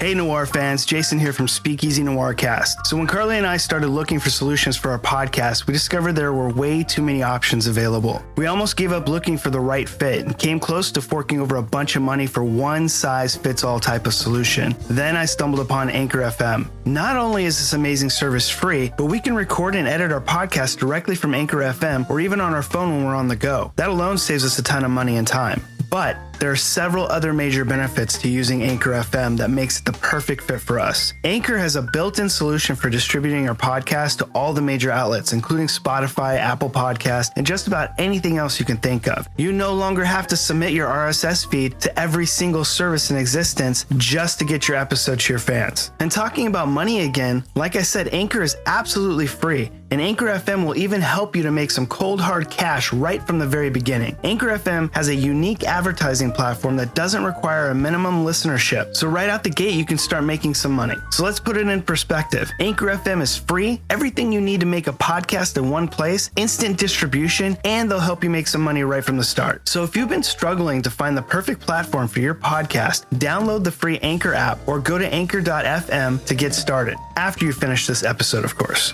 Hey Noir fans, Jason here from Speakeasy Noircast. So when Carly and I started looking for solutions for our podcast, we discovered there were way too many options available. We almost gave up looking for the right fit and came close to forking over a bunch of money for one size fits all type of solution. Then I stumbled upon Anchor FM. Not only is this amazing service free, but we can record and edit our podcast directly from Anchor FM or even on our phone when we're on the go. That alone saves us a ton of money and time. But there are several other major benefits to using Anchor FM that makes it the perfect fit for us. Anchor has a built-in solution for distributing our podcast to all the major outlets, including Spotify, Apple Podcasts, and just about anything else you can think of. You no longer have to submit your RSS feed to every single service in existence just to get your episode to your fans. And talking about money again, like I said, Anchor is absolutely free. And Anchor FM will even help you to make some cold hard cash right from the very beginning. Anchor FM has a unique advertising platform that doesn't require a minimum listenership. So right out the gate, you can start making some money. So let's put it in perspective. Anchor FM is free, everything you need to make a podcast in one place, instant distribution, and they'll help you make some money right from the start. So if you've been struggling to find the perfect platform for your podcast, download the free Anchor app or go to anchor.fm to get started. After you finish this episode, of course.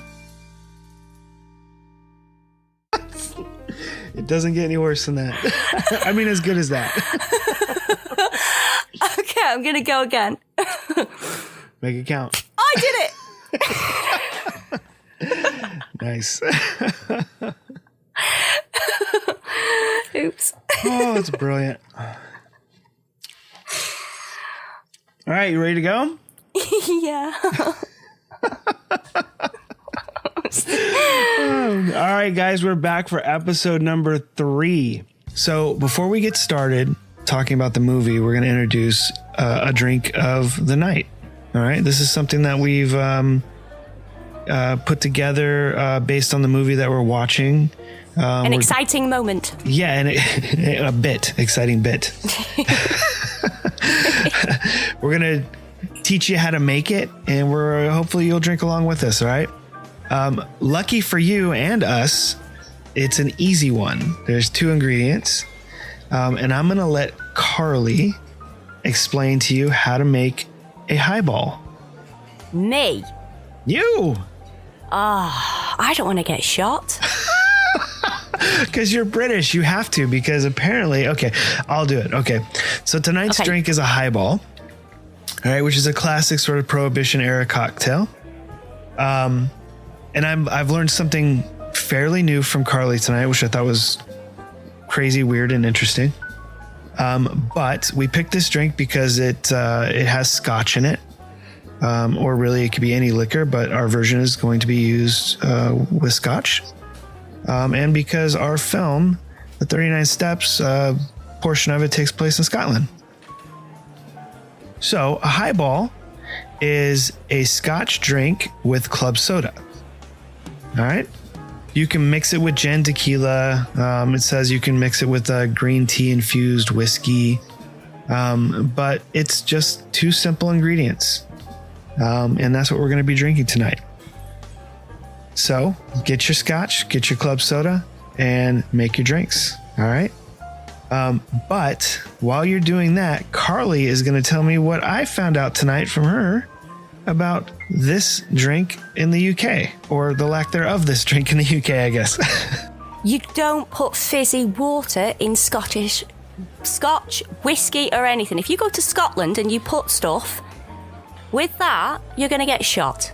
It doesn't get any worse than that. I mean, as good as that. Okay, I'm going to go again. Make it count. I did it! Nice. Oops. Oh, that's brilliant. All right, you ready to go? Yeah. All right, guys, we're back for episode number 3. So before we get started talking about the movie, we're going to introduce a drink of the night. All right, this is something that we've put together based on the movie that we're watching. An exciting moment. Yeah, and exciting bit. We're going to teach you how to make it, and hopefully you'll drink along with us, all right? Lucky for you and us, it's an easy one. There's 2 ingredients. And I'm going to let Carly explain to you how to make a highball. Me? You! I don't want to get shot. Because you're British, you have to, because apparently, okay, I'll do it. Okay. So tonight's drink is a highball. All right, which is a classic sort of Prohibition era cocktail. And I've learned something fairly new from Carly tonight, which I thought was crazy, weird, and interesting. But we picked this drink because it has scotch in it, or really it could be any liquor, but our version is going to be used with scotch. And because our film, The 39 Steps, portion of it takes place in Scotland. So a highball is a scotch drink with club soda. All right. You can mix it with gin, tequila. It says you can mix it with green tea infused whiskey. But it's just 2 simple ingredients. And that's what we're going to be drinking tonight. So get your scotch, get your club soda, and make your drinks. All right. But while you're doing that, Carly is going to tell me what I found out tonight from her about this drink in the UK, or the lack thereof this drink in the UK, I guess. You don't put fizzy water in Scotch, whiskey, or anything. If you go to Scotland and you put stuff with that, you're going to get shot.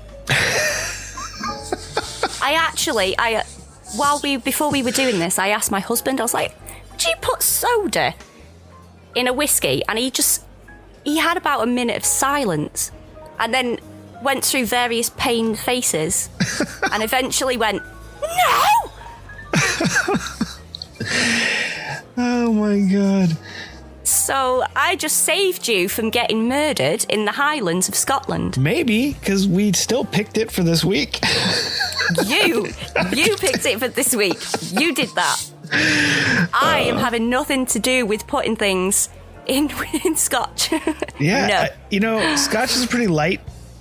Before we were doing this, I asked my husband, I was like, would you put soda in a whiskey? And he had about a minute of silence. And then went through various pained faces and eventually went, no! Oh my God. So I just saved you from getting murdered in the Highlands of Scotland. Maybe, because we still picked it for this week. You picked it for this week. You did that. I am having nothing to do with putting things in scotch. Yeah. No. Scotch is a pretty light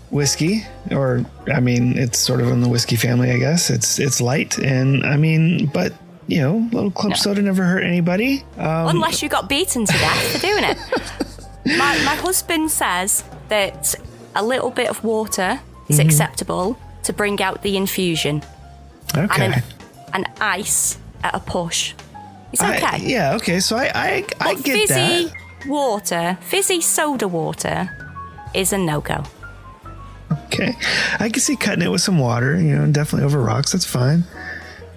whiskey, or I mean, it's sort of in the whiskey family, I guess. It's light, and I mean, but you know, a little club soda never hurt anybody. Unless you got beaten to death for doing it. My husband says that a little bit of water is acceptable to bring out the infusion. Okay. And ice at a push. It's okay. Okay. So I get fizzy that. water, fizzy soda water is a no-go. Okay. I can see cutting it with some water, definitely over rocks. That's fine.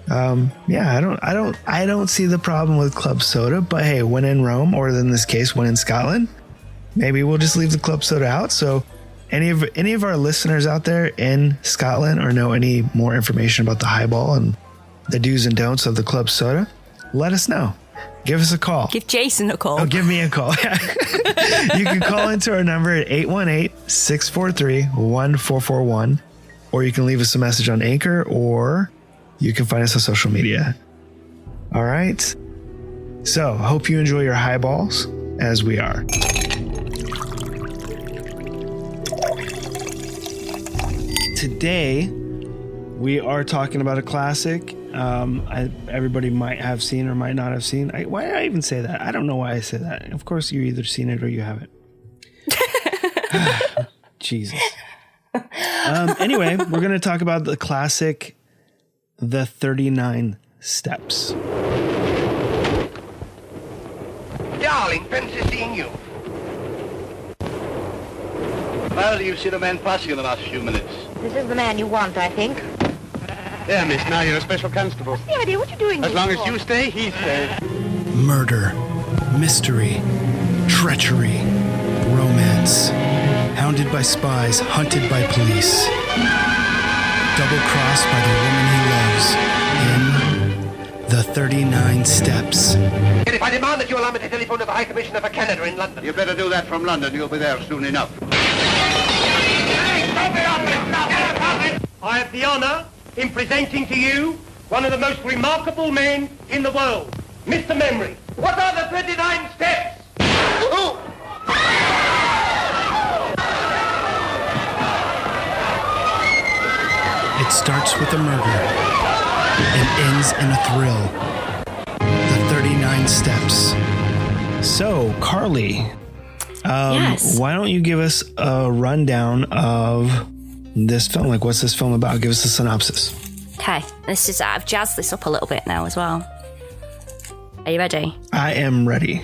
I don't see the problem with club soda, but hey, when in Rome, or in this case, when in Scotland, maybe we'll just leave the club soda out. So any of our listeners out there in Scotland or know any more information about the highball and the do's and don'ts of the club soda, let us know. Give us a call. Give Jason a call. Oh, give me a call. You can call into our number at 818-643-1441, or you can leave us a message on Anchor, or you can find us on social media. All right. So, hope you enjoy your highballs as we are. Today, we are talking about a classic. Everybody might have seen or might not have seen. Why did I even say that? I don't know why I say that. Of course, you either seen it or you haven't. Jesus. Anyway, we're going to talk about the classic, The 39 Steps. Darling, fancy seeing you. Well, you've seen a man passing in the last few minutes. This is the man you want, I think. Yeah, miss, now you're a special constable. What's the idea? What are you doing As this long as for? you stay, he stays. Murder, mystery, treachery, romance. Hounded by spies, hunted by police. Double-crossed by the woman he loves in The 39 Steps. If I demand that you allow me to telephone to the High Commissioner for Canada in London. You better do that from London. You'll be there soon enough. I have the honor in presenting to you one of the most remarkable men in the world, Mr. Memory. What are the 39 steps? It starts with a murder and ends in a thrill. The 39 Steps. So, Carly, Yes. why don't you give us a rundown of this film? Like, what's this film about? Give us a synopsis. Okay, I've jazzed this up a little bit now as well. Are you ready? I am ready.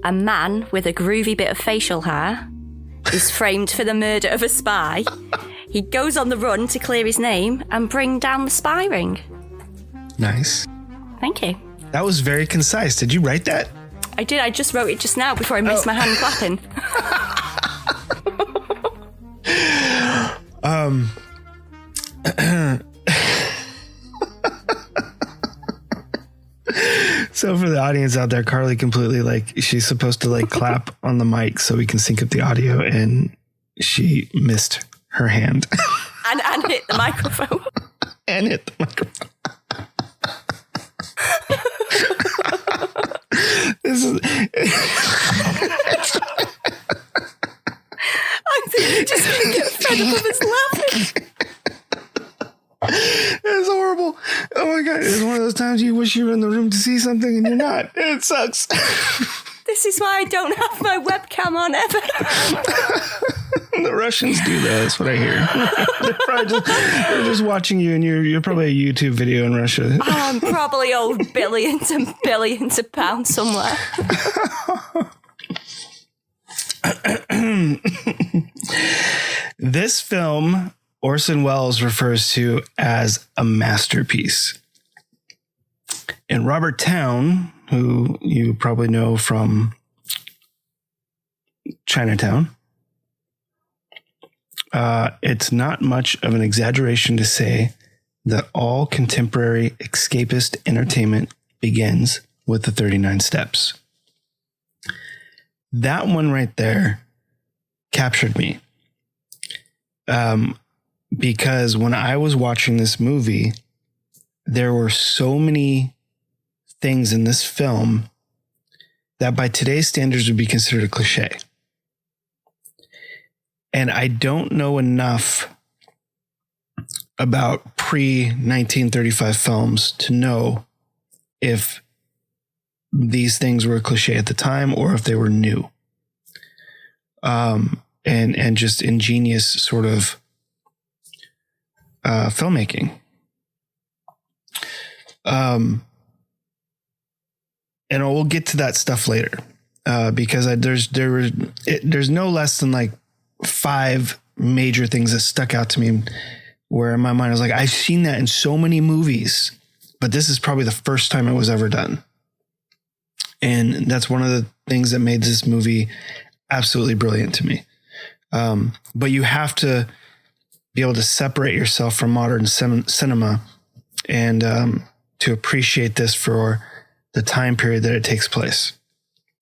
A man with a groovy bit of facial hair is framed for the murder of a spy. He goes on the run to clear his name and bring down the spy ring. Nice. Thank you. That was very concise. Did you write that? I did. I just wrote it just now before I missed my hand clapping. So for the audience out there, Carly completely she's supposed to clap on the mic so we can sync up the audio, and she missed her hand. and hit the microphone. And hit the microphone. This is... I think you just gonna get fed up of us laughing. It's horrible. Oh my God. It's one of those times you wish you were in the room to see something and you're not. It sucks. This is why I don't have my webcam on ever. The Russians do that. That's what I hear. They're just watching you, and you're probably a YouTube video in Russia. I'm probably owed billions and billions of pounds somewhere. This film, Orson Welles refers to as a masterpiece. And Robert Towne, who you probably know from Chinatown, it's not much of an exaggeration to say that all contemporary escapist entertainment begins with the 39 Steps. That one right there captured me. Because when I was watching this movie, there were so many things in this film that by today's standards would be considered a cliche. And I don't know enough about pre-1935 films to know if these things were a cliche at the time or if they were new. and just ingenious sort of filmmaking. And we'll get to that stuff later, because there's no less than like 5 major things that stuck out to me, where in my mind I was like, I've seen that in so many movies, but this is probably the first time it was ever done. And that's one of the things that made this movie absolutely brilliant to me. But you have to be able to separate yourself from modern cinema and to appreciate this for the time period that it takes place.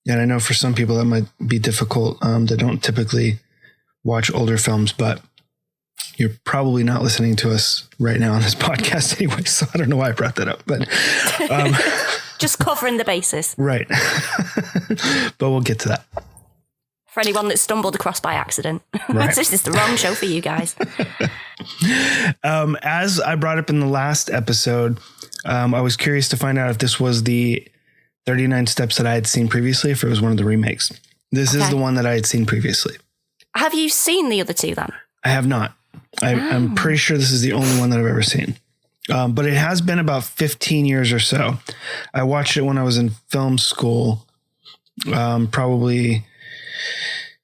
And I know for some people that might be difficult, that don't typically watch older films, but you're probably not listening to us right now on this podcast anyway, so I don't know why I brought that up, but just covering the bases. Right. But we'll get to that. For anyone that stumbled across by accident. Right. This is the wrong show for you guys. As I brought up in the last episode, I was curious to find out if this was the 39 Steps that I had seen previously, if it was one of the remakes. This is the one that I had seen previously. Have you seen the other two then? I have not. I'm pretty sure this is the only one that I've ever seen. But it has been about 15 years or so. I watched it when I was in film school. Probably,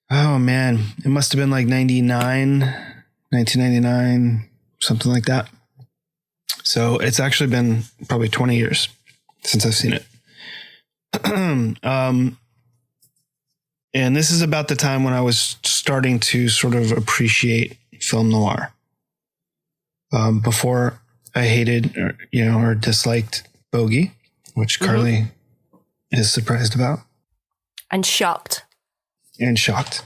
oh man, it must have been like 1999, something like that. So it's actually been probably 20 years since I've seen it. And this is about the time when I was starting to sort of appreciate film noir. Before I hated or disliked Bogey, which Carly is surprised about. And shocked. And shocked.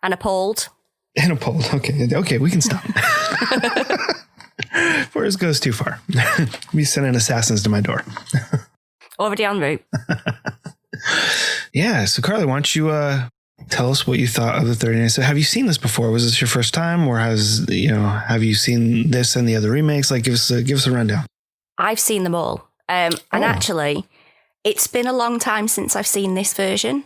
And appalled. And appalled. Okay, we can stop. Before this goes too far. Me sending assassins to my door. Already en route. Yeah, so Carly, why don't you tell us what you thought of the 39? So have you seen this before? Was this your first time, or have you seen this and the other remakes? Like, give us a rundown. I've seen them all. And actually, it's been a long time since I've seen this version,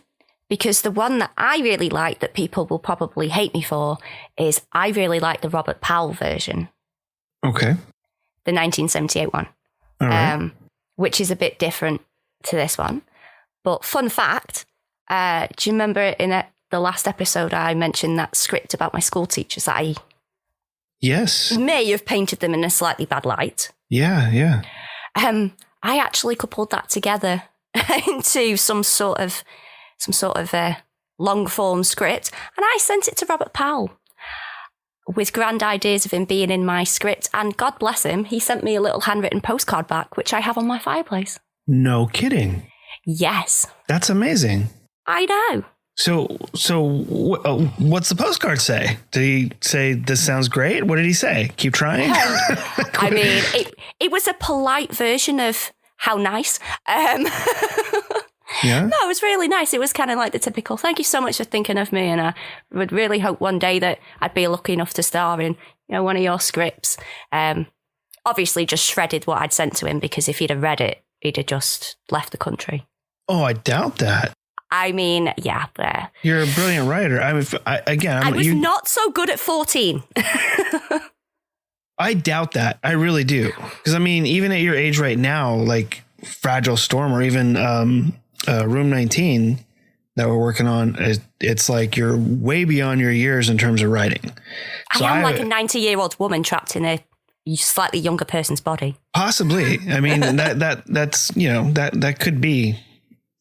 because the one that I really like that people will probably hate me for is I really like the Robert Powell version. Okay. The 1978 one. All right. Which is a bit different to this one. But fun fact, do you remember in the last episode I mentioned that script about my school teachers that I may have painted them in a slightly bad light? Yeah. I actually coupled that together into some sort of long form script, and I sent it to Robert Powell with grand ideas of him being in my script. And God bless him, he sent me a little handwritten postcard back, which I have on my fireplace. No kidding. Yes. That's amazing. I know. So what's the postcard say? Did he say, this sounds great? What did he say? Keep trying? I mean, it was a polite version of how nice. Yeah. No, it was really nice. It was kind of like the typical, thank you so much for thinking of me. And I would really hope one day that I'd be lucky enough to star in, one of your scripts. Obviously just shredded what I'd sent to him, because if he'd have read it, he'd have just left the country. Oh, I doubt that. I mean, yeah. You're a brilliant writer. I was not so good at 14. I doubt that. I really do. Because I mean, even at your age right now, like Fragile Storm or even Room 19 that we're working on, it's like you're way beyond your years in terms of writing. So I am like a 90-year-old woman trapped in a slightly younger person's body. Possibly. I mean, that's that could be.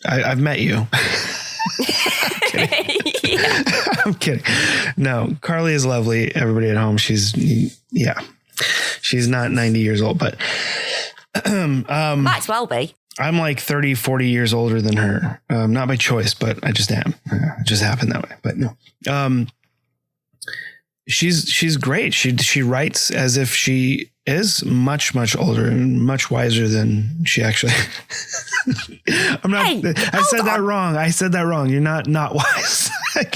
I've met you. I'm kidding. No, Carly is lovely. Everybody at home, she's not 90 years old, but might as well be. I'm like 30, 40 years older than her. Not by choice, but I just am. It just happened that way. But no. She's great. She writes as if she is much, much older and much wiser than she actually. I'm not. Hey, I said that wrong. You're not wise.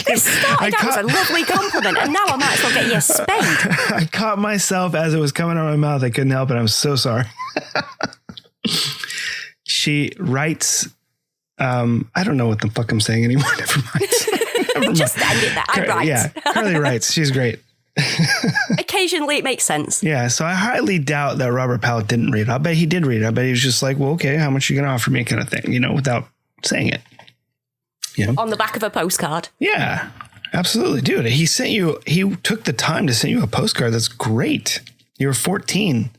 This started out as a lovely compliment, and now I might as well get you a spade. I caught myself as it was coming out of my mouth. I couldn't help it. I'm so sorry. She writes. I don't know what the fuck I'm saying anymore. Never mind. Just end it there. I write. Yeah, Carly writes. She's great. Occasionally it makes sense. Yeah, so I highly doubt that Robert Powell didn't read it. I bet he did read it. I bet he was just like, well, okay, how much are you going to offer me kind of thing, without saying it. On the back of a postcard. Yeah, absolutely. Dude, he took the time to send you a postcard. That's great. You were 14.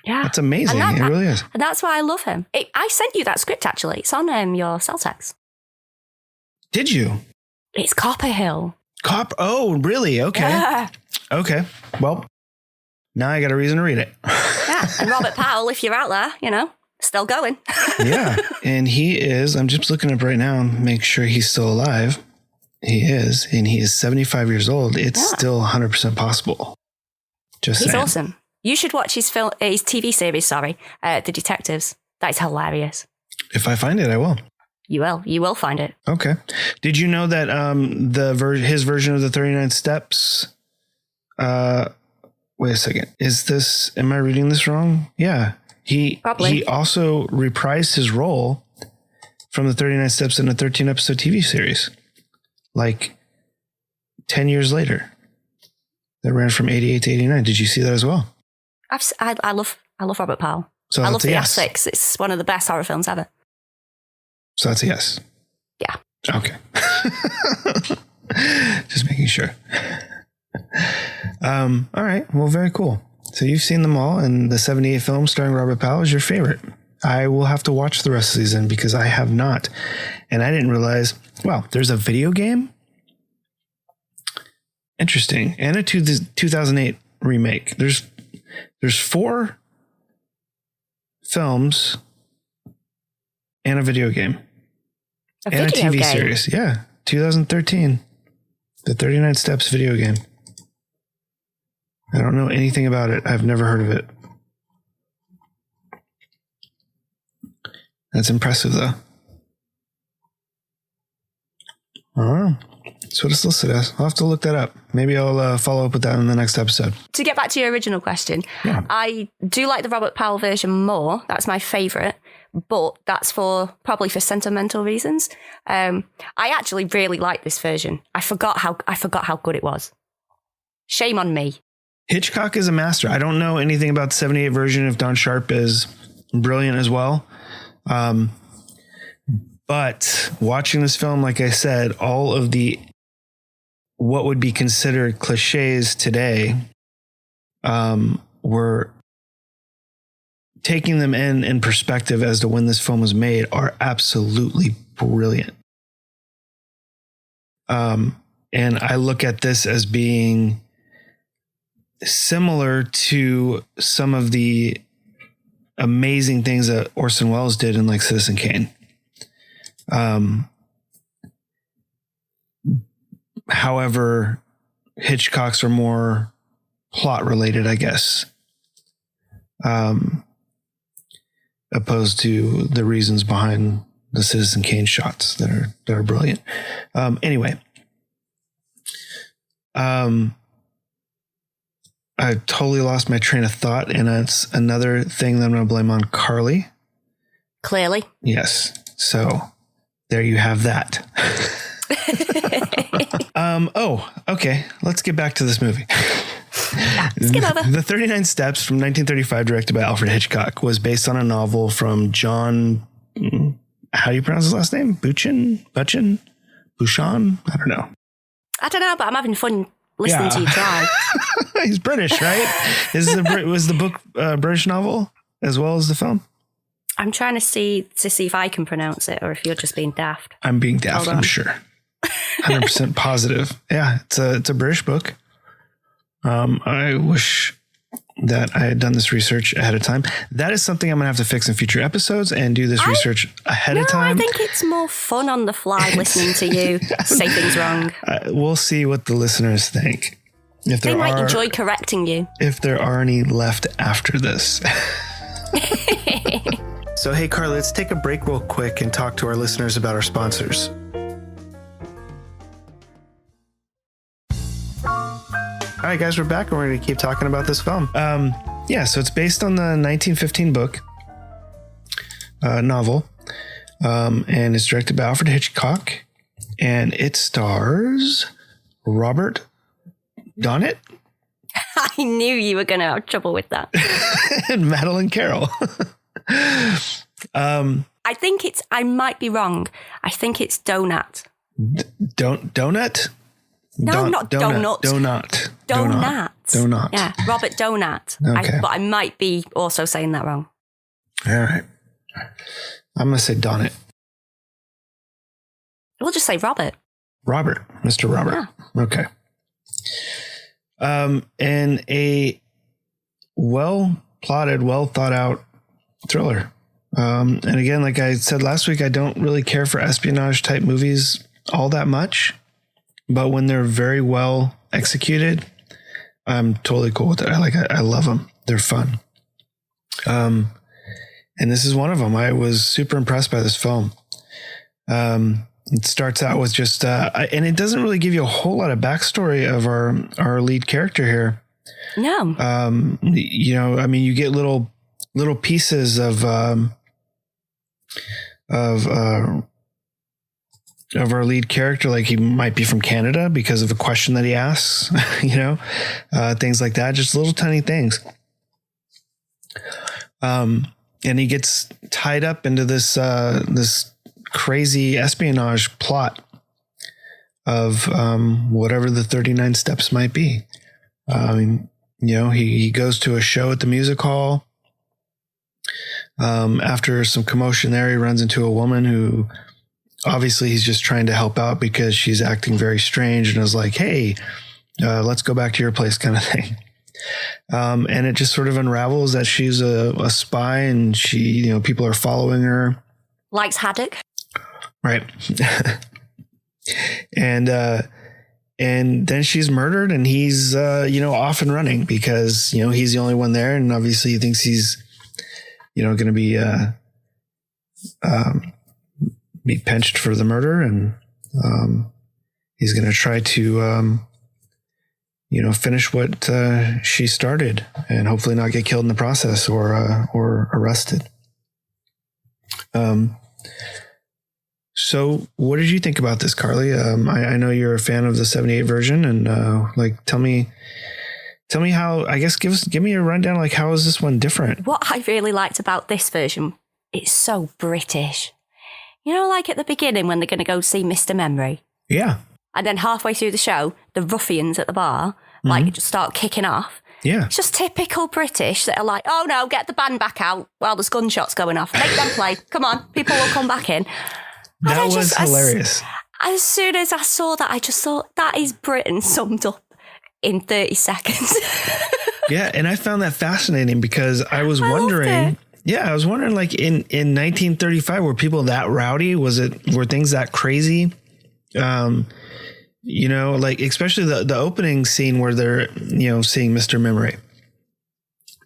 Yeah. That's amazing. It really is. And that's why I love him. I sent you that script, actually. It's on your cell text. Did you? It's Copper Hill. Oh, really? Okay. Yeah. Okay. Well, now I got a reason to read it. Yeah. And Robert Powell, if you're out there, still going. Yeah. And he is, I'm just looking up right now and make sure he's still alive. He is. And he is 75 years old. It's still 100% possible. He's saying. Awesome. You should watch his TV series, The Detectives. That is hilarious. If I find it, I will. You will find it. Okay. Did you know that his version of the 39 Steps? Wait a second. Am I reading this wrong? Yeah. He also reprised his role from the 39 Steps in a 13-episode TV series, like 10 years later. That ran from 88 to 89. Did you see that as well? I love Robert Powell. So I love the Essex. It's one of the best horror films ever. So that's a yes. Yeah. Okay. Just making sure. All right. Well, very cool. So you've seen them all, and the 78 film starring Robert Powell is your favorite. I will have to watch the rest of the season because I have not. And I didn't realize, there's a video game? Interesting. And a 2008 remake. There's 4 films and a video game. And a TV series. Yeah. 2013. The 39 Steps video game. I don't know anything about it. I've never heard of it. That's impressive, though. Oh, that's what it's listed as. I'll have to look that up. Maybe I'll follow up with that in the next episode. To get back to your original question, I do like the Robert Powell version more. That's my favourite. But that's probably for sentimental reasons. I actually really like this version. I forgot how good it was. Shame on me. Hitchcock is a master. I don't know anything about the 78 version if Don Sharp is brilliant as well. But watching this film, like I said, all of what would be considered cliches today, were taking them in perspective as to when this film was made are absolutely brilliant. And I look at this as being similar to some of the amazing things that Orson Welles did in like Citizen Kane. However, Hitchcock's are more plot related, I guess. Opposed to the reasons behind the Citizen Kane shots that are brilliant. Anyway, I totally lost my train of thought, and it's another thing that I'm going to blame on Carly. Clearly. Yes. So there you have that. Okay. Let's get back to this movie. Skip over. The 39 Steps from 1935, directed by Alfred Hitchcock, was based on a novel from John, how do you pronounce his last name? Bouchon? I don't know. I don't know, but I'm having fun listening to you try. He's British, right? Was the book a British novel as well as the film? I'm trying to see if I can pronounce it or if you're just being daft. I'm being daft, I'm sure. 100% positive. Yeah, it's a British book. I wish that I had done this research ahead of time. That is something I'm going to have to fix in future episodes and do this research ahead of time. I think it's more fun on the fly listening to you say things wrong. We'll see what the listeners think. They might enjoy correcting you. If there are any left after this. So, hey, Carly, let's take a break real quick and talk to our listeners about our sponsors. All right, guys, we're back and we're going to keep talking about this film. So it's based on the 1915 book, novel, and it's directed by Alfred Hitchcock. and it stars Robert Donnet. I knew you were going to have trouble with that. And Madeline Carroll. I think I might be wrong. I think it's Donut. Donut? No, not Donut. Donut. Yeah, Robert Donut. Okay. But I might be also saying that wrong. All right. I'm going to say Donnet. We'll just say Robert. Mr. Robert. Yeah. Okay. And a well-plotted, well-thought-out thriller. And again, like I said last week, I don't really care for espionage-type movies all that much. But when they're very well executed, I'm totally cool with it. I love them. They're fun. And this is one of them. I was super impressed by this film. It starts out with just, and it doesn't really give you a whole lot of backstory of our lead character here. No. You get little pieces of our lead character, like he might be from Canada because of the question that he asks, things like that, just little tiny things. And he gets tied up into this crazy espionage plot of whatever the 39 steps might be. He goes to a show at the music hall. After some commotion there, he runs into a woman who obviously he's just trying to help out because she's acting very strange and is like, hey, let's go back to your place kind of thing. And it just sort of unravels that she's a spy and she, people are following her. Likes haddock. Right. And then she's murdered and he's, off and running because, he's the only one there. And obviously he thinks he's, going to be pinched for the murder. And he's going to try to, finish what she started and hopefully not get killed in the process or arrested. So what did you think about this, Carly? I know you're a fan of the 78 version and tell me how, I guess give me a rundown. Like, how is this one different? What I really liked about this version, it's so British. Like at the beginning when they're going to go see Mr. Memory. Yeah. And then halfway through the show, the ruffians at the bar, just start kicking off. Yeah. It's just typical British that are like, oh no, get the band back out while there's gunshots going off. Make them play. Come on, people will come back in. That was hilarious. As soon as I saw that, I just thought, that is Britain summed up in 30 seconds. Yeah, and I found that fascinating because I was wondering, like in 1935, were people that rowdy? Were things that crazy? Like especially the opening scene where they're, seeing Mr. Memory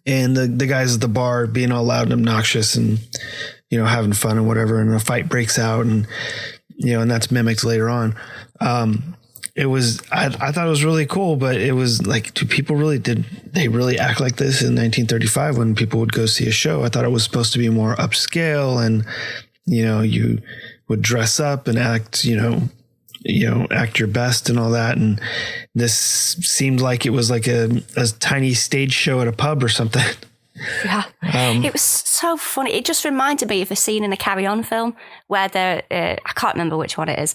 and the guys at the bar being all loud and obnoxious and, having fun and whatever. And a fight breaks out and, and that's mimicked later on. It was, I thought it was really cool, but it was like, did they really act like this in 1935 when people would go see a show? I thought it was supposed to be more upscale and, you would dress up and act, act your best and all that. And this seemed like it was like a tiny stage show at a pub or something. Yeah. It was so funny. It just reminded me of a scene in a Carry On film where I can't remember which one it is,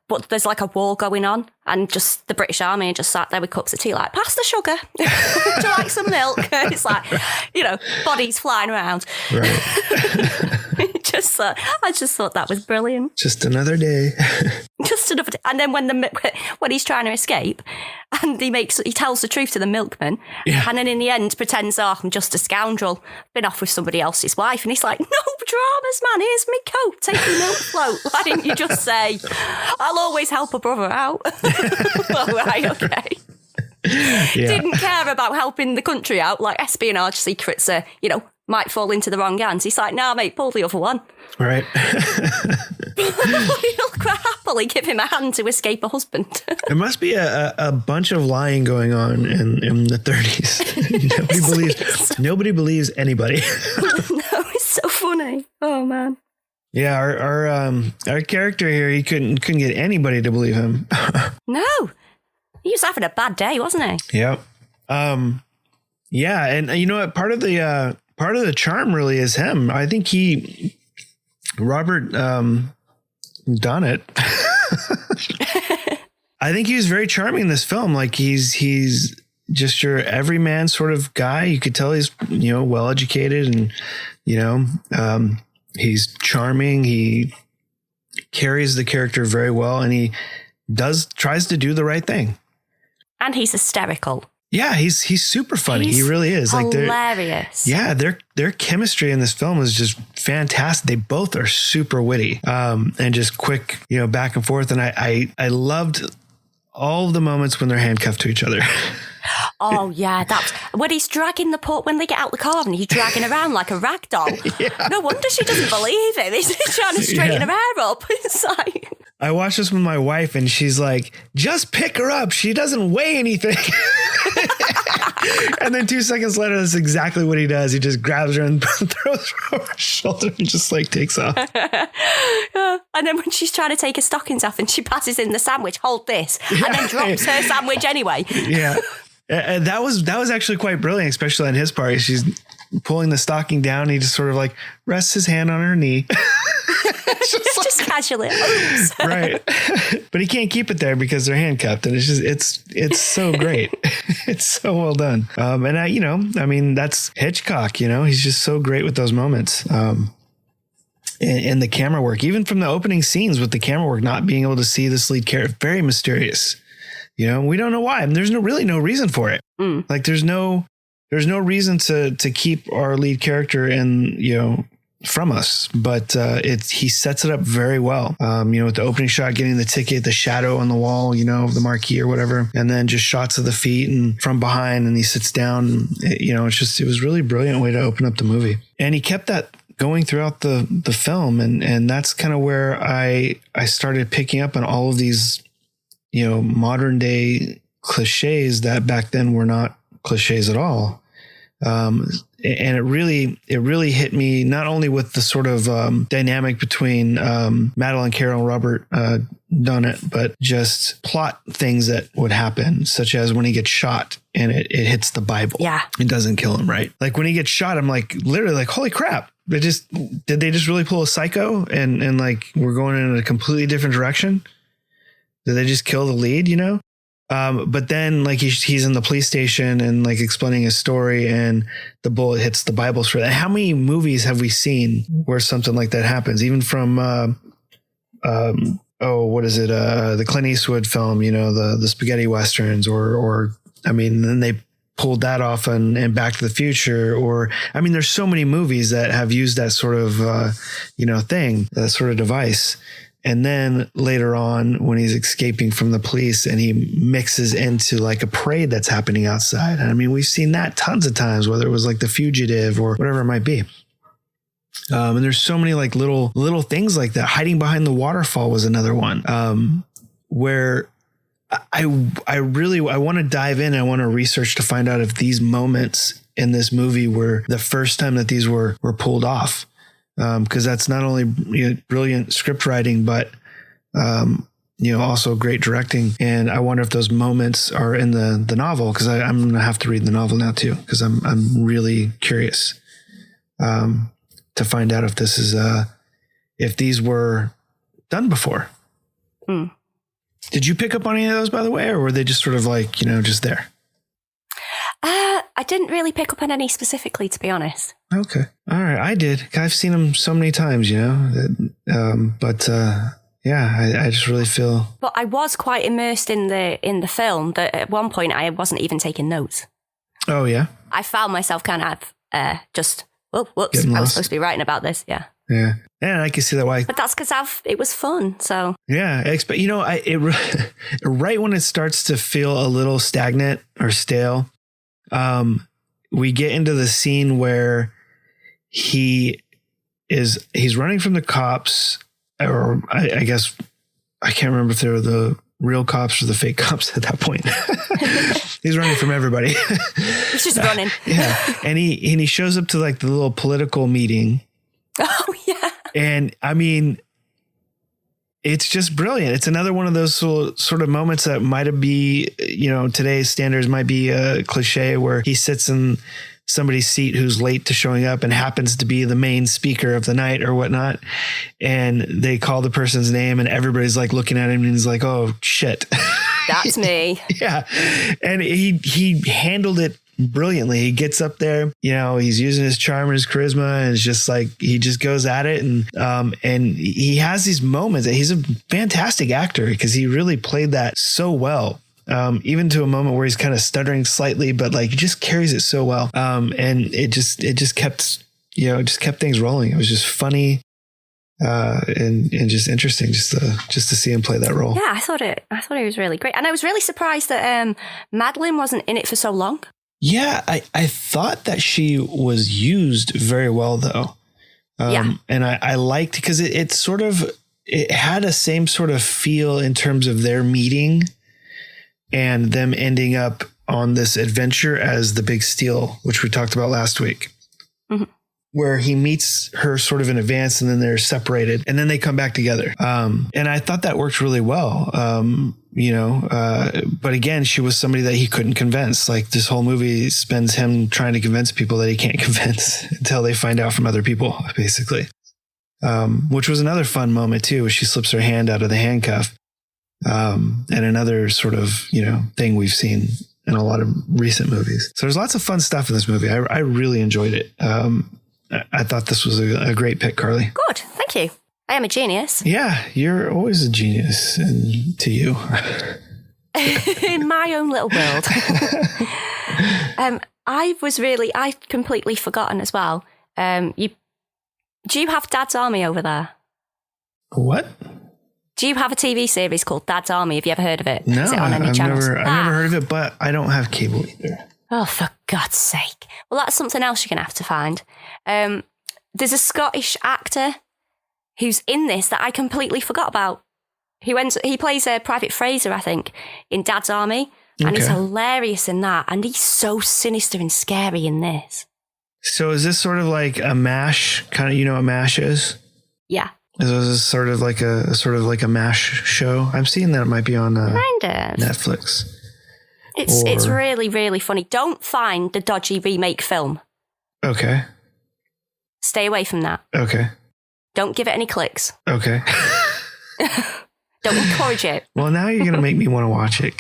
but there's like a war going on and just the British Army just sat there with cups of tea like, pass the sugar. Would you like some milk? It's like, bodies flying around. Right. I just thought that was brilliant. Just another day. Just another day. And then when he's trying to escape and he tells the truth to the milkman, and then in the end pretends, I'm just a scoundrel, been off with somebody else's wife. And he's like, no dramas, man, here's me coat, take your milk float. Why didn't you just say, I'll always help a brother out? All right, okay. Yeah. Didn't care about helping the country out, like espionage secrets might fall into the wrong hands. He's like, nah, mate, pull the other one. Right. He'll quite happily give him a hand to escape a husband. There must be a bunch of lying going on in the 30s. Nobody believes anybody. No, it's so funny. Oh, man. Yeah, our character here, he couldn't get anybody to believe him. No, he was having a bad day, wasn't he? Yep. Yeah, and you know what? Part of the charm really is him. I think Robert done it. I think he was very charming in this film. Like he's just your everyman sort of guy. You could tell he's, well educated and, he's charming. He carries the character very well, and he tries to do the right thing. And he's hysterical. Yeah, he's super funny. He really is. Hilarious. Their chemistry in this film is just fantastic. They both are super witty, and just quick, back and forth. And I loved all of the moments when they're handcuffed to each other. Oh yeah, that's when he's dragging when they get out the car and he's dragging around like a rag doll. Yeah. No wonder she doesn't believe him. He's trying to straighten her hair up. It's like, I watched this with my wife and she's like, just pick her up. She doesn't weigh anything. And then 2 seconds later, that's exactly what he does. He just grabs her and throws her over his shoulder and just takes off. And then when she's trying to take her stockings off and she passes in the sandwich, hold this, and then drops her sandwich anyway. Yeah. And that was actually quite brilliant, especially on his part. She's pulling the stocking down. And he just sort of rests his hand on her knee. just casually. Oops. Right. But he can't keep it there because they're handcuffed. And it's so great. It's so well done. And that's Hitchcock, he's just so great with those moments. And the camera work, even from the opening scenes with the camera work, not being able to see this lead character, very mysterious. We don't know why. And there's really no reason for it. There's no reason to keep our lead character from us, but he sets it up very well. With the opening shot, getting the ticket, the shadow on the wall, of the marquee or whatever, and then just shots of the feet and from behind, and he sits down. And, it was really brilliant way to open up the movie. And he kept that going throughout the film, and that's kind of where I started picking up on all of these modern day cliches that back then were not cliches at all. And it really hit me not only with the sort of dynamic between Madeline Carroll and Robert Donnet, but just plot things that would happen, such as when he gets shot and it hits the Bible. Yeah. It doesn't kill him, right? When he gets shot, I'm literally holy crap. Did they just really pull a psycho and we're going in a completely different direction? Did they just kill the lead, But then he's in the police station and what his story, and the bullet hits the Bible straight. How many movies have we seen where something like that happens? Even from, what is it? The Clint Eastwood film, the spaghetti Westerns then they pulled that off and Back to the Future, there's so many movies that have used that sort of, thing, that sort of device. And then later on, when he's escaping from the police and he mixes into a parade that's happening outside. And we've seen that tons of times, whether it was The Fugitive or whatever it might be. And there's so many little things like that. Hiding behind the waterfall was another one, where I want to dive in. I want to research to find out if these moments in this movie were the first time that these were pulled off. Because that's not only brilliant script writing, but also great directing. And I wonder if those moments are in the novel, because I'm going to have to read the novel now too, because I'm really curious to find out if this is if these were done before. Did you pick up on any of those, by the way, or were they just sort of just there? I didn't really pick up on any specifically, to be honest. Okay. All right. I did. I've seen them so many times, I just really feel. But I was quite immersed in the film that at one point I wasn't even taking notes. Oh, yeah. I found myself kind of just, whoops, I was supposed to be writing about this. Yeah. Yeah. And I can see that why. But that's because it was fun. So. Yeah. Right when it starts to feel a little stagnant or stale, we get into the scene where he's running from the cops, or I guess I can't remember if they were the real cops or the fake cops at that point. He's running from everybody. He's just running. Yeah. And he shows up to the little political meeting. Oh yeah. And I mean, it's just brilliant. It's another one of those sort of moments that might be, today's standards might be a cliche where he sits in somebody's seat who's late to showing up and happens to be the main speaker of the night or whatnot. And they call the person's name and everybody's like looking at him and he's like, oh shit. That's me. Yeah. And he handled it brilliantly. He gets up there, he's using his charm and his charisma, and it's just like he just goes at it, and he has these moments. He's a fantastic actor because he really played that so well. Even to a moment where he's kind of stuttering slightly, but like he just carries it so well. And it just kept things rolling. It was just funny, and just interesting just to see him play that role. Yeah, I thought it was really great. And I was really surprised that Madeline wasn't in it for so long. Yeah, I thought that she was used very well, though. And I liked, because it had a same sort of feel in terms of their meeting and them ending up on this adventure as the Big Steal, which we talked about last week, where he meets her sort of in advance and then they're separated and then they come back together. And I thought that worked really well. But again, she was somebody that he couldn't convince. Like, this whole movie spends him trying to convince people that he can't convince until they find out from other people, basically. Which was another fun moment too, where she slips her hand out of the handcuff. And another sort of, thing we've seen in a lot of recent movies. So there's lots of fun stuff in this movie. I really enjoyed it. I thought this was a great pick, Carly. Good. Thank you. I am a genius. Yeah, you're always a genius, and to you. In my own little world. I'd completely forgotten as well. Do you have Dad's Army over there? What? Do you have a TV series called Dad's Army? Have you ever heard of it? No, Is it on any channels? I've never heard of it, but I don't have cable either. Oh, for God's sake. Well, that's something else you're going to have to find. There's a Scottish actor who's in this that I completely forgot about. He plays Private Fraser, I think, in Dad's Army. And he's hilarious in that. And he's so sinister and scary in this. So is this sort of like a MASH, kind of, you know what MASH is? Yeah. Is this sort of like a MASH show? I'm seeing that it might be on Netflix. It's really, really funny. Don't find the dodgy remake film. Okay. Stay away from that. Okay. Don't give it any clicks. Okay. Don't encourage it. Well, now you're going to make me want to watch it.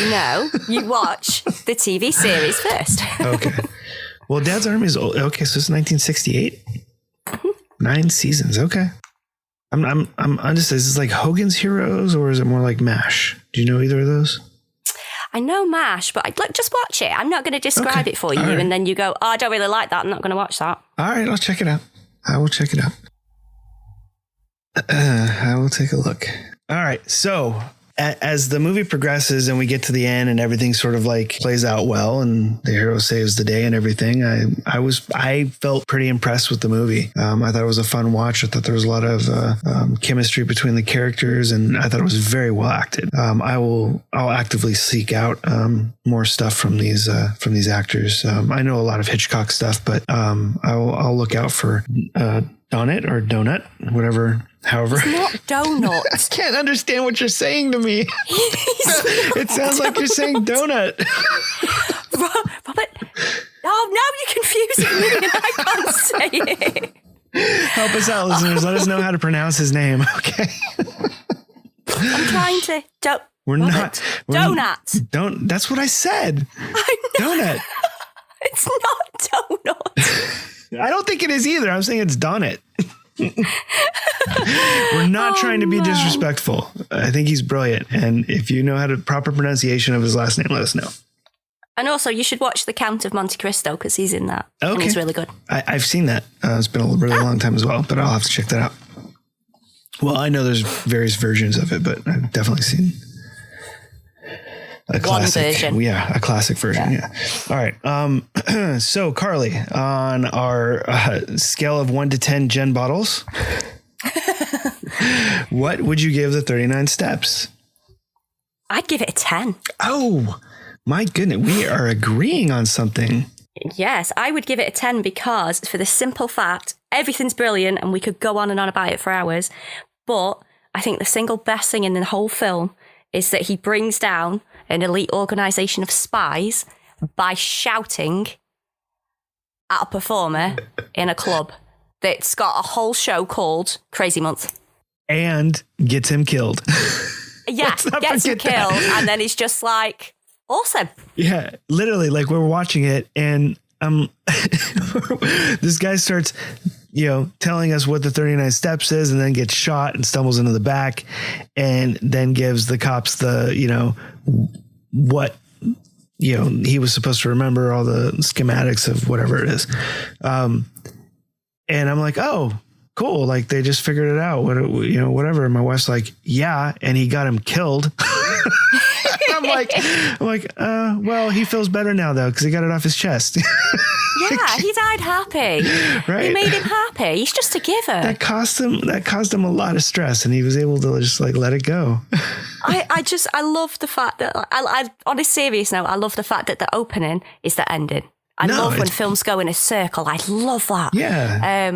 No, you watch the TV series first. Okay. Well, Dad's Army is old. Okay, so it's 1968. 9 seasons. Okay. I'm undecided. Is this like Hogan's Heroes or is it more like MASH? Do you know either of those? I know MASH, but just watch it. I'm not going to describe it for you, right. And then you go, oh, I don't really like that. I'm not going to watch that. All right, I'll check it out. I will check it out. I will take a look. All right, so as the movie progresses and we get to the end and everything sort of like plays out well and the hero saves the day and everything, I felt pretty impressed with the movie. I thought it was a fun watch. I thought there was a lot of chemistry between the characters, and I thought it was very well acted. I'll actively seek out more stuff from these actors. I know a lot of Hitchcock stuff, but I'll look out for Donut or Donut, whatever. However, it's not donut. I can't understand what you're saying to me. It sounds like you're saying donut. Robert, oh, now you're confusing me and I can't say it. Help us out, listeners. Let us know how to pronounce his name, okay? I'm trying to. Donut. Don't. That's what I said. Donut. It's not donut. I don't think it is either. I'm saying it's donut. We're not trying to be disrespectful. I think he's brilliant, and if you know how to proper pronunciation of his last name, let us know. And also, you should watch The Count of Monte Cristo because he's in that. Okay, and he's really good. I've seen that. It's been a really long time as well, but I'll have to check that out. Well, I know there's various versions of it, but I've definitely seen a classic version. Yeah, a classic version. Yeah. All right. So Carly, on our scale of 1 to 10 gin bottles, what would you give the 39 Steps? I'd give it a 10. Oh, my goodness. We are agreeing on something. Yes, I would give it a 10 because for the simple fact, everything's brilliant and we could go on and on about it for hours. But I think the single best thing in the whole film is that he brings down an elite organisation of spies by shouting at a performer in a club that's got a whole show called Crazy Month. And gets him killed. Yeah, gets him killed. And then he's just like, awesome. Yeah, literally, like we were watching it and this guy starts, telling us what the 39 steps is and then gets shot and stumbles into the back and then gives the cops the, what, he was supposed to remember, all the schematics of whatever it is. And I'm like, oh, cool. Like they just figured it out. Whatever. And my wife's like, yeah. And he got him killed. I'm like, well, he feels better now though, because he got it off his chest. Yeah, he died happy. Right. He made him happy. He's just a giver. That caused him a lot of stress, and he was able to just like let it go. I love the fact that I on a serious note, I love the fact that the opening is the ending. I love when films go in a circle. I love that. Yeah.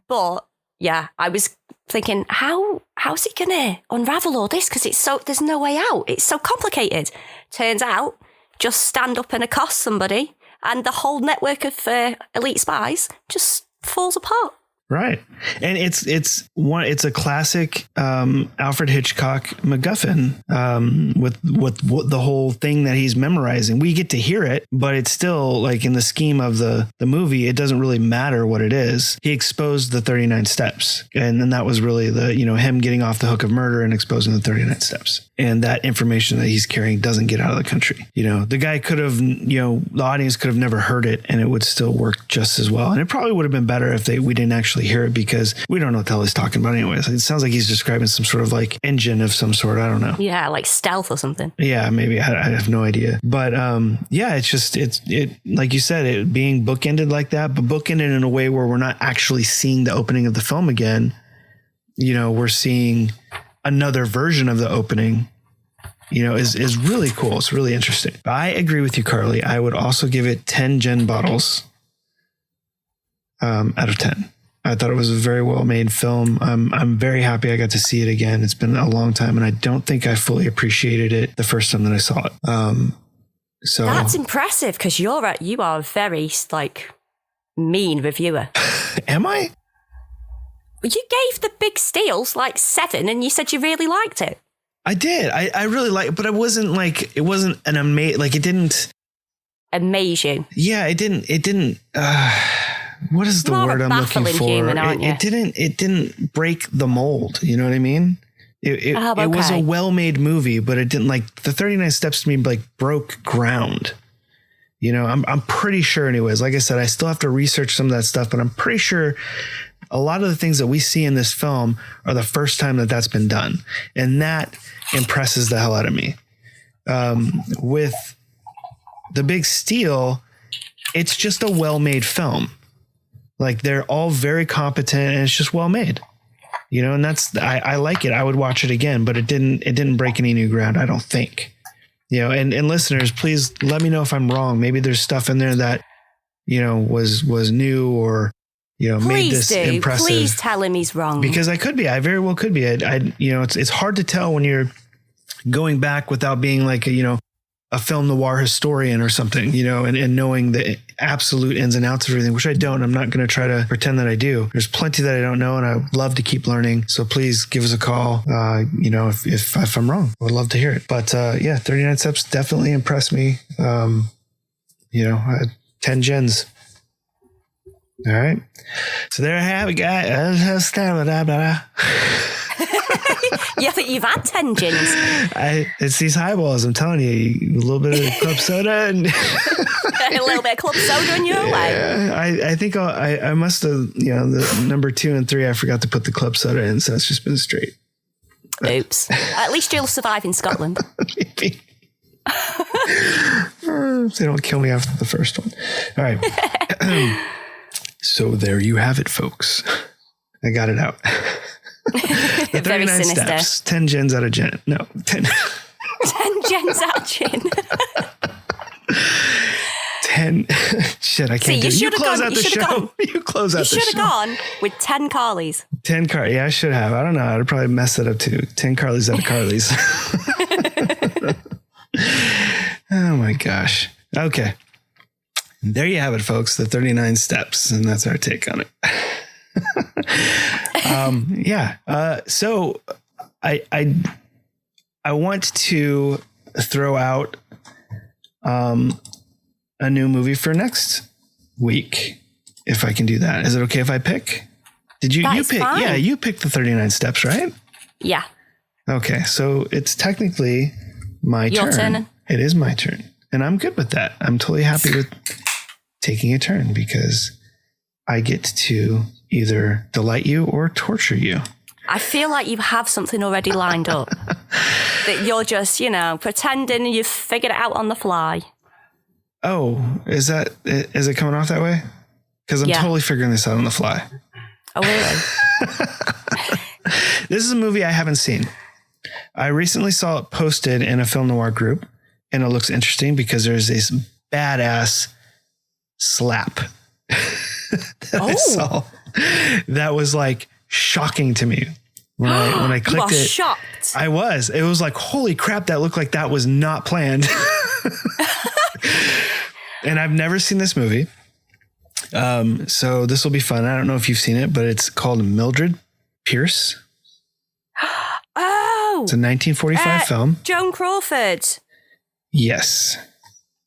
But yeah, I was thinking, how's he gonna unravel all this? Because there's no way out. It's so complicated. Turns out, just stand up and accost somebody, and the whole network of elite spies just falls apart. Right. And it's a classic Alfred Hitchcock MacGuffin with the whole thing that he's memorizing. We get to hear it, but it's still like in the scheme of the movie, it doesn't really matter what it is. He exposed the 39 steps. And then that was really him getting off the hook of murder and exposing the 39 steps. And that information that he's carrying doesn't get out of the country. The guy could have, the audience could have never heard it and it would still work just as well. And it probably would have been better if we didn't actually hear it, because we don't know what the hell he's talking about anyways. It sounds like he's describing some sort of like engine of some sort. I don't know. Yeah, like stealth or something. Yeah, maybe. I have no idea. But yeah, it's like you said, it being bookended like that, but bookended in a way where we're not actually seeing the opening of the film again. We're seeing another version of the opening, is really cool. It's really interesting. I agree with you, Carly. I would also give it 10 gin bottles out of 10. I thought it was a very well made film. I'm very happy I got to see it again. It's been a long time, and I don't think I fully appreciated it the first time that I saw it. So that's impressive, because you are a very mean reviewer. Am I? You gave The Big Steals 7, and you said you really liked it. I did. I really liked it, but it wasn't an amazing, it didn't amaze you. Yeah, it didn't. What is the word I'm looking for? Human, aren't you? It didn't break the mold. You know what I mean? It was a well-made movie, but it didn't the 39 steps to me broke ground. I'm pretty sure anyways. Like I said, I still have to research some of that stuff, but I'm pretty sure a lot of the things that we see in this film are the first time that that's been done. And that impresses the hell out of me. With The Big Steal, it's just a well-made film. They're all very competent and it's just well made, and I like it. I would watch it again, but it didn't break any new ground, I don't think, and listeners, please let me know if I'm wrong. Maybe there's stuff in there that, was new or, made this impressive. Please tell him he's wrong. Because I could be, I very well could be. It's hard to tell when you're going back without being a film noir historian or something, and knowing the absolute ins and outs of everything, which I don't. I'm not going to try to pretend that I do. There's plenty that I don't know, and I would love to keep learning. So please give us a call. If I'm wrong, I would love to hear it. But 39 Steps definitely impressed me. 10 gens. All right. So there I have it, guys. Yeah, but you've had 10 gins. It's these highballs. I'm telling you, a little bit of club soda and a little bit of club soda in your way. Yeah, I think I must have, the number 2 and 3, I forgot to put the club soda in, so it's just been straight. Oops. At least you'll survive in Scotland. Maybe. They don't kill me after the first one. All right. So there you have it, folks. I got it out. The 39 steps, 10 gens out of gin. No, 10. 10 gens out of gin. And shit, I can't do it. You close out the show. You close out the show. You should have gone with 10 Carlys. 10 Carlys. Yeah, I should have. I don't know. I'd probably mess it up too. 10 Carlys out of Carlys. Oh my gosh. Okay. There you have it, folks. The 39 steps. And that's our take on it. So I want to throw out a new movie for next week, if I can do that. Is it okay if I pick? Did you pick? Fine. Yeah, you picked the 39 steps, right? Yeah. Okay, so it's technically my turn. Your turn. It is my turn, and I'm good with that. I'm totally happy with taking a turn because I get to either delight you or torture you. I feel like you have something already lined up that you're just, pretending you've figured it out on the fly. Oh, is it coming off that way? Because I'm totally figuring this out on the fly. Oh, really? This is a movie I haven't seen. I recently saw it posted in a Film Noir group, and it looks interesting because there's this badass slap that I saw that was like shocking to me. When I clicked it, shocked. I was. It was like, holy crap, that looked like that was not planned. And I've never seen this movie. So this will be fun. I don't know if you've seen it, but it's called Mildred Pierce. Oh. It's a 1945 film. Joan Crawford. Yes.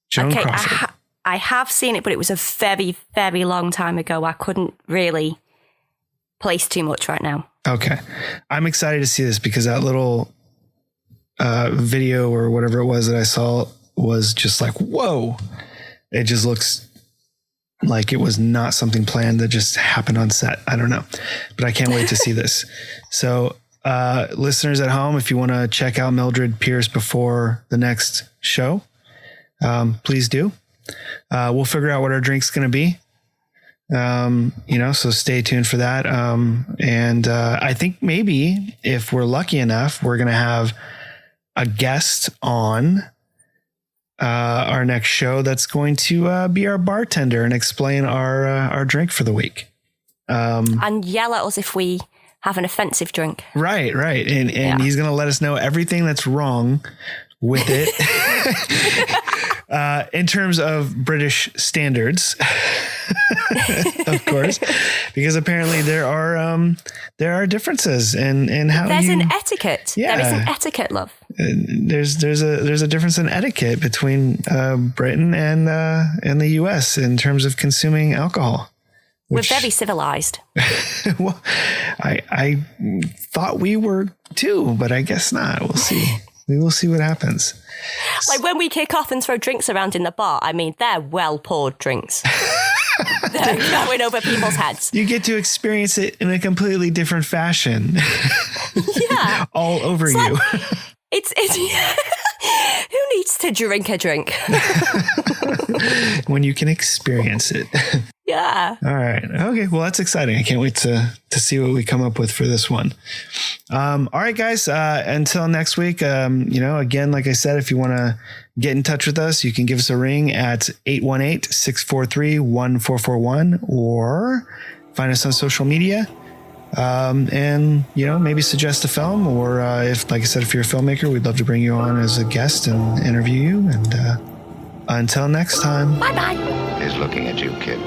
Joan Crawford. I have seen it, but it was a very, very long time ago. I couldn't really place too much right now. Okay. I'm excited to see this because that little video or whatever it was that I saw was just like, whoa. It just looks like it was not something planned that just happened on set. I don't know, but I can't wait to see this. So listeners at home, if you want to check out Mildred Pierce before the next show, please do. We'll figure out what our drink's going to be. So stay tuned for that. And I think maybe if we're lucky enough, we're going to have a guest on our next show that's going to be our bartender and explain our drink for the week. And yell at us if we have an offensive drink. Right. And he's going to let us know everything that's wrong with it. In terms of British standards, of course, because apparently there are differences in how there's an etiquette. Yeah. There is an etiquette, love. There's a difference in etiquette between Britain and the US in terms of consuming alcohol. We're very civilized. Well, I thought we were too, but I guess not. We'll see. We will see what happens. Like when we kick off and throw drinks around in the bar, I mean, they're well poured drinks. They're going over people's heads. You get to experience it in a completely different fashion. Yeah. All over you. Like, it's who needs to drink a drink? When you can experience it. Yeah. All right. Okay. Well, that's exciting. I can't wait to see what we come up with for this one. All right, guys. Until next week, again, like I said, if you want to get in touch with us, you can give us a ring at 818-643-1441 or find us on social media. And maybe suggest a film or if, like I said, if you're a filmmaker, we'd love to bring you on as a guest and interview you. And until next time. Bye-bye. He's looking at you, kid.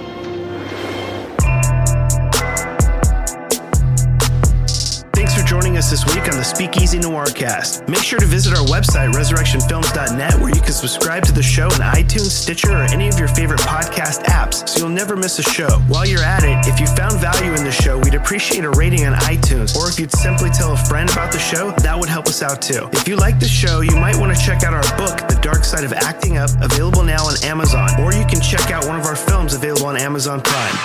Thanks for joining us this week on the Speakeasy Noircast. Make sure to visit our website, resurrectionfilms.net, where you can subscribe to the show in iTunes, Stitcher, or any of your favorite podcast apps, so you'll never miss a show. While you're at it, if you found value in the show, we'd appreciate a rating on iTunes, or if you'd simply tell a friend about the show, that would help us out too. If you like the show, you might want to check out our book, The Dark Side of Acting Up, available now on Amazon, or you can check out one of our films available on Amazon Prime.